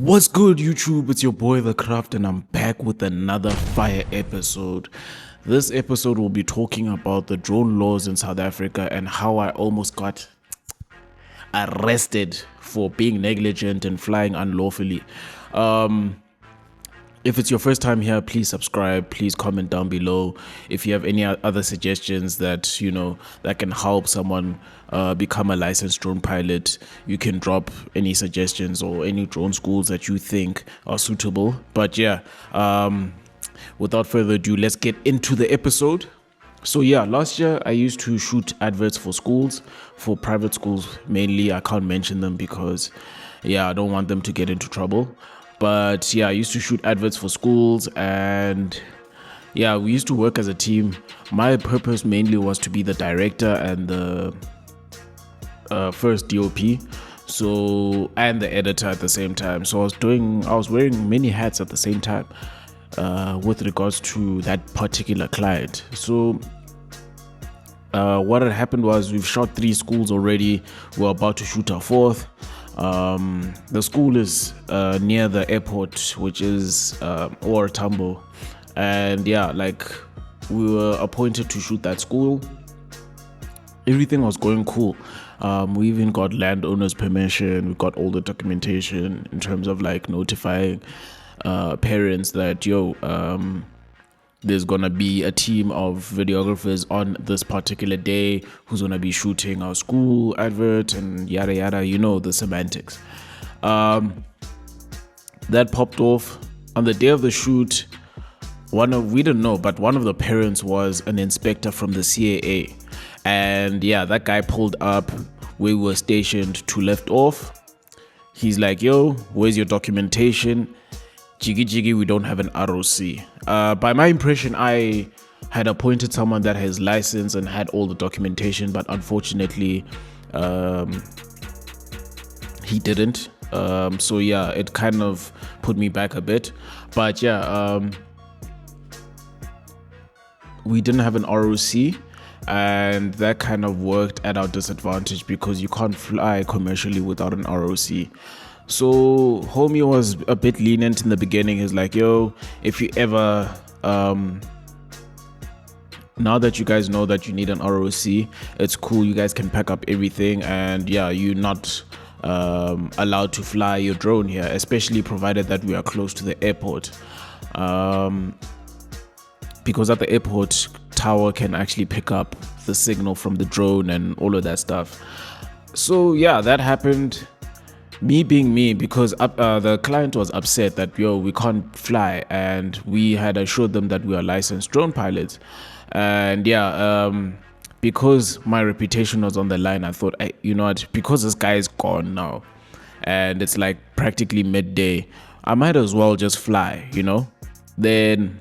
What's good, YouTube? It's your boy The Craft, and I'm back with another fire episode. This episode will be talking about the drone laws in South Africa and how I almost got arrested for being negligent and flying unlawfully. If it's your first time here, please subscribe, please comment down below if you have any other suggestions that that can help someone become a licensed drone pilot. You can drop any suggestions or any drone schools that you think are suitable. But yeah, without further ado, let's get into the episode. So yeah, last year I used to shoot adverts for schools, for private schools mainly. I can't mention them because I don't want them to get into trouble. But yeah, I used to shoot adverts for schools, and yeah, we used to work as a team. My purpose mainly was to be the director and the first DOP, and the editor at the same time. So I was wearing many hats at the same time with regards to that particular client. So what had happened was we've shot 3 schools already. We're about to shoot our 4th. The school is near the airport, which is OR Tambo, and we were appointed to shoot that school. Everything was going cool. We even got landowners permission. We got all the documentation in terms of notifying parents that there's gonna be a team of videographers on this particular day who's gonna be shooting our school advert and yada yada, the semantics. That popped off on the day of the shoot. We didn't know, but one of the parents was an inspector from the CAA, and that guy pulled up. We were stationed to left off. He's like, "Yo, where's your documentation? Jiggy, we don't have an ROC." By my impression, I had appointed someone that has license and had all the documentation, but unfortunately, he didn't. So it kind of put me back a bit. But we didn't have an ROC, and that kind of worked at our disadvantage because you can't fly commercially without an ROC. So homie was a bit lenient in the beginning. He's like, "Yo, if you ever now that you guys know that you need an ROC, it's cool. You guys can pack up everything, and you're not allowed to fly your drone here, especially provided that we are close to the airport, because at the airport tower can actually pick up the signal from the drone and all of that stuff." So that happened. Me being me, because the client was upset that we can't fly, and we had assured them that we are licensed drone pilots. And because my reputation was on the line, I thought, you know what, because this guy is gone now and it's like practically midday, I might as well just fly, Then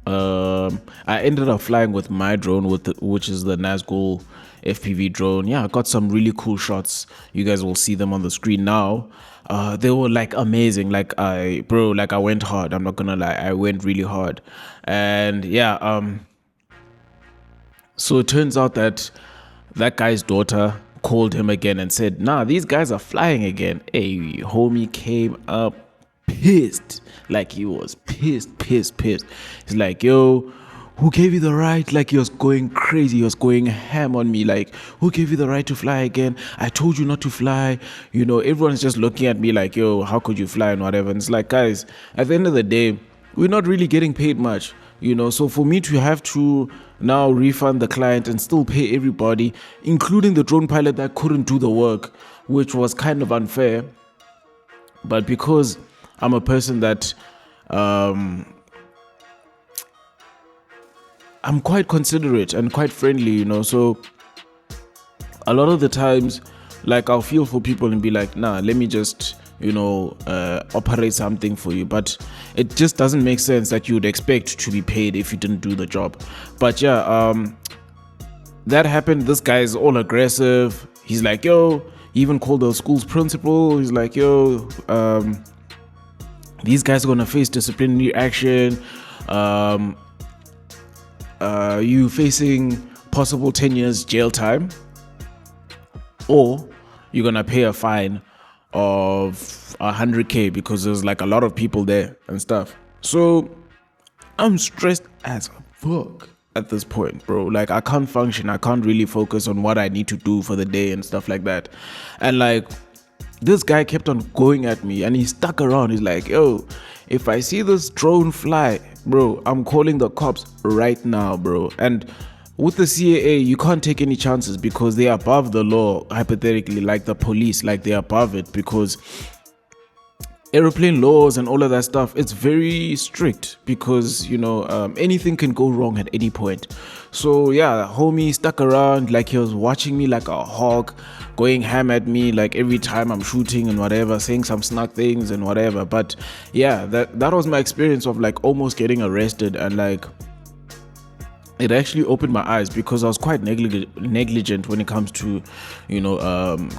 I ended up flying with my drone, which is the Nazgul FPV drone. I got some really cool shots. You guys will see them on the screen now. They were amazing. I went hard. I'm not gonna lie, I went really hard. And so it turns out that guy's daughter called him again and said, "Nah, these guys are flying again." Hey, homie came up pissed. He was pissed. He's like, "Yo, who gave you the right?" He was going crazy. He was going ham on me. "Who gave you the right to fly again? I told you not to fly." Everyone's just looking at me like, "Yo, how could you fly?" and whatever. And it's like, guys, at the end of the day, we're not really getting paid much. So for me to have to now refund the client and still pay everybody, including the drone pilot that couldn't do the work, which was kind of unfair. But because I'm a person that I'm quite considerate and quite friendly, so a lot of the times, I'll feel for people and be like, "Nah, let me just operate something for you." But it just doesn't make sense that you would expect to be paid if you didn't do the job. But that happened. This guy is all aggressive. He's like, "Yo," he even called the school's principal. He's like, "Yo, these guys are gonna face disciplinary action. You facing possible 10 years jail time, or you're gonna pay a fine of 100K because there's like a lot of people there and stuff. So I'm stressed as fuck at this point, bro. Like, I can't function. I can't really focus on what I need to do for the day and stuff like that. And like, this guy kept on going at me and he stuck around. He's like, yo, if I see this drone fly, bro, I'm calling the cops right now, bro. And with the CAA, you can't take any chances because they're above the law, hypothetically, like the police, like they're above it, because airplane laws and all of that stuff, it's very strict because, anything can go wrong at any point. So yeah, homie stuck around like he was watching me like a hawk, going ham at me like every time I'm shooting and whatever, saying some snug things and whatever. But yeah, that was my experience of like almost getting arrested, and like it actually opened my eyes because I was quite negligent when it comes to,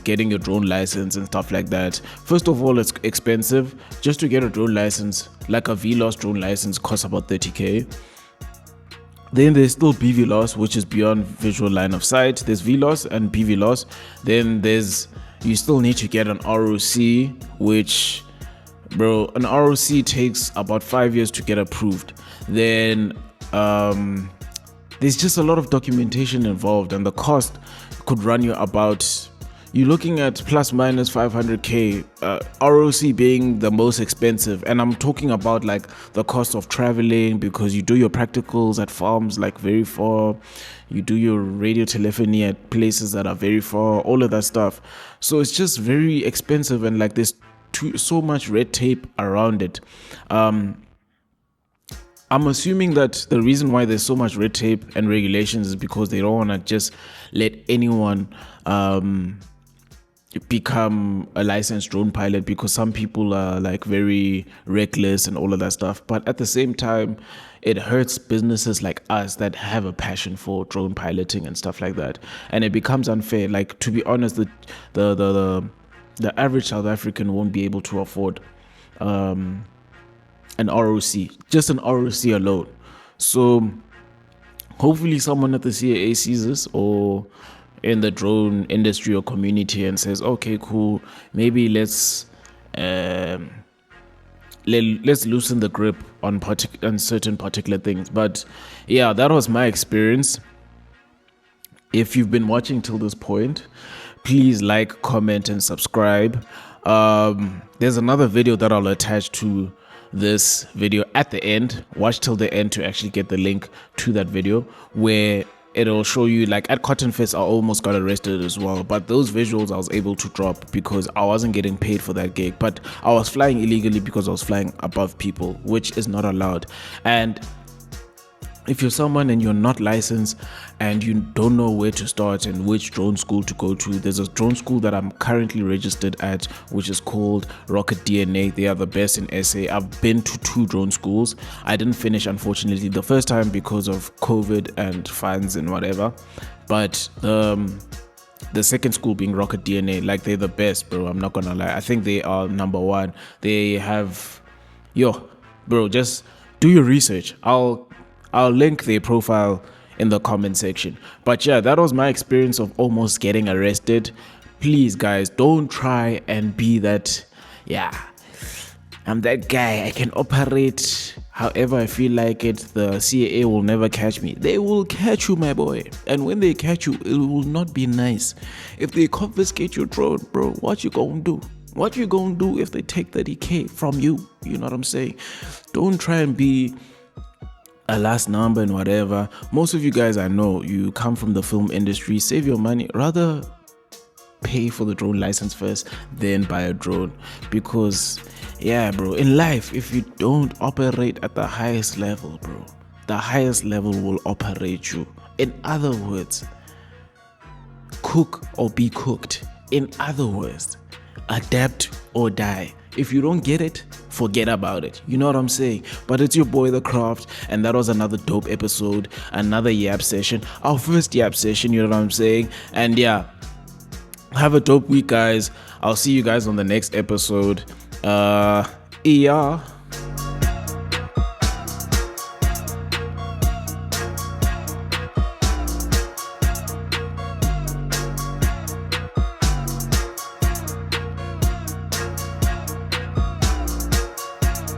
getting a drone license and stuff like that. First of all, it's expensive. Just to get a drone license, like a VLOS drone license, costs about 30K. Then there's still BVLOS, which is beyond visual line of sight. There's VLOS and BVLOS. Then you still need to get an ROC, which, bro, an ROC takes about 5 years to get approved. Then, there's just a lot of documentation involved, and the cost could run you about, you're looking at plus minus 500K, ROC being the most expensive. And I'm talking about like the cost of traveling, because you do your practicals at farms like very far, you do your radio telephony at places that are very far, all of that stuff. So it's just very expensive, and like there's so much red tape around it. I'm assuming that the reason why there's so much red tape and regulations is because they don't want to just let anyone become a licensed drone pilot, because some people are like very reckless and all of that stuff. But at the same time, it hurts businesses like us that have a passion for drone piloting and stuff like that. And it becomes unfair. Like, to be honest, the average South African won't be able to afford an ROC, just an ROC alone. So hopefully someone at the CAA sees this, or in the drone industry or community, and says, okay, cool, maybe let's loosen the grip on certain particular things. But yeah, that was my experience. If you've been watching till this point, please like, comment, and subscribe. There's another video that I'll attach to this video at the end. Watch till the end to actually get the link to that video, where it'll show you, like, at Cotton Fest I almost got arrested as well, but those visuals I was able to drop because I wasn't getting paid for that gig. But I was flying illegally because I was flying above people, which is not allowed. And if you're someone and you're not licensed and you don't know where to start and which drone school to go to, there's a drone school that I'm currently registered at, which is called Rocket DNA. They are the best in SA. I've been to 2 drone schools. I didn't finish, unfortunately, the first time because of COVID and funds and whatever. But the second school being Rocket DNA, like, they're the best, bro. I'm not gonna lie. I think they are number one. They have, bro, just do your research. I'll link their profile in the comment section. But yeah, that was my experience of almost getting arrested. Please, guys, don't try and be that, I'm that guy, I can operate however I feel like it. The CAA will never catch me. They will catch you, my boy. And when they catch you, it will not be nice. If they confiscate your drone, bro, what you gonna do? What you gonna do if they take 30K from you? You know what I'm saying? Don't try and be a last number and whatever. Most of you guys, I know you come from the film industry. Save your money. Rather pay for the drone license first, then buy a drone. Because bro, in life, if you don't operate at the highest level, bro, the highest level will operate you. In other words, cook or be cooked. In other words, adapt or die. If you don't get it, forget about it. You know what I'm saying? But it's your boy, The Craft, and that was another dope episode, another yap session, our first yap session, you know what I'm saying? And yeah, have a dope week, guys. I'll see you guys on the next episode. Yeah.